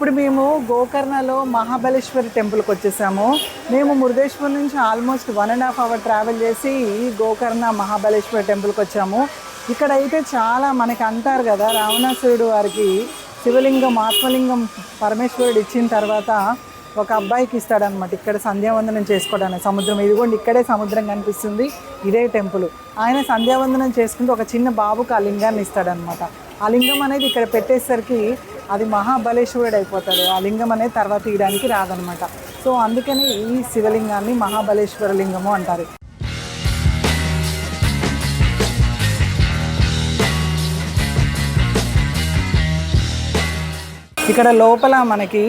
ఇప్పుడు మేము గోకర్ణలో మహాబలేశ్వరి టెంపుల్కి వచ్చేసాము. మేము మురుదేశ్వర్ నుంచి ఆల్మోస్ట్ 1.5 అవర్ ట్రావెల్ చేసి గోకర్ణ మహాబలేశ్వరి టెంపుల్కి వచ్చాము. ఇక్కడ అయితే చాలా మనకి అంటారు కదా, రావణాసురుడు వారికి శివలింగం ఆత్మలింగం పరమేశ్వరుడు ఇచ్చిన తర్వాత ఒక అబ్బాయికి ఇస్తాడనమాట. ఇక్కడ సంధ్యావందనం చేసుకోవడానికి సముద్రం, ఇదిగోండి ఇక్కడే సముద్రం కనిపిస్తుంది, ఇదే టెంపుల్. ఆయన సంధ్యావందనం చేసుకుంటూ ఒక చిన్న బాబుకి ఆ లింగాన్ని ఇస్తాడనమాట. ఆ లింగం అనేది ఇక్కడ పెట్టేసరికి అది మహాబలేశ్వరుడు అయిపోతాడు. ఆ లింగం అనేది తర్వాత తీయడానికి రాదనమాట. సో అందుకని ఈ శివలింగాన్ని మహాబలేశ్వర లింగము అంటారు. ఇక్కడ లోపల మనకి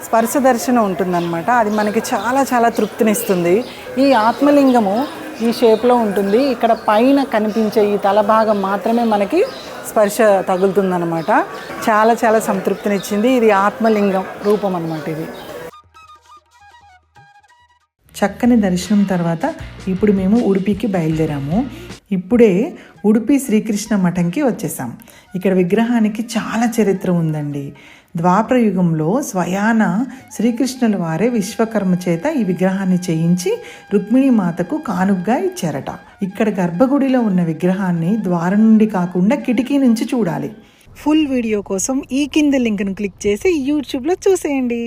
స్పర్శ దర్శనం ఉంటుందన్నమాట. అది మనకి చాలా చాలా తృప్తినిస్తుంది. ఈ ఆత్మలింగము ఈ షేప్లో ఉంటుంది. ఇక్కడ పైన కనిపించే ఈ తల భాగం మాత్రమే మనకి స్పర్శ తగులుతుందన్నమాట. చాలా చాలా సంతృప్తినిచ్చింది. ఇది ఆత్మలింగం రూపం అన్నమాట. ఇది చక్కని దర్శనం తర్వాత ఇప్పుడు మేము ఉడిపికి బయలుదేరాము. ఇప్పుడే ఉడిపి శ్రీకృష్ణ మఠంకి వచ్చేసాం. ఇక్కడ విగ్రహానికి చాలా చరిత్ర ఉందండి. ద్వాపర యుగంలో స్వయాన శ్రీకృష్ణుల వారే విశ్వకర్మ చేత ఈ విగ్రహాన్ని చేయించి రుక్మిణీ మాతకు కానుగ్గా ఇచ్చారట. ఇక్కడ గర్భగుడిలో ఉన్న విగ్రహాన్ని ద్వారం నుండి కాకుండా కిటికీ నుంచి చూడాలి. ఫుల్ వీడియో కోసం ఈ కింద లింక్ను క్లిక్ చేసి యూట్యూబ్లో చూసేయండి.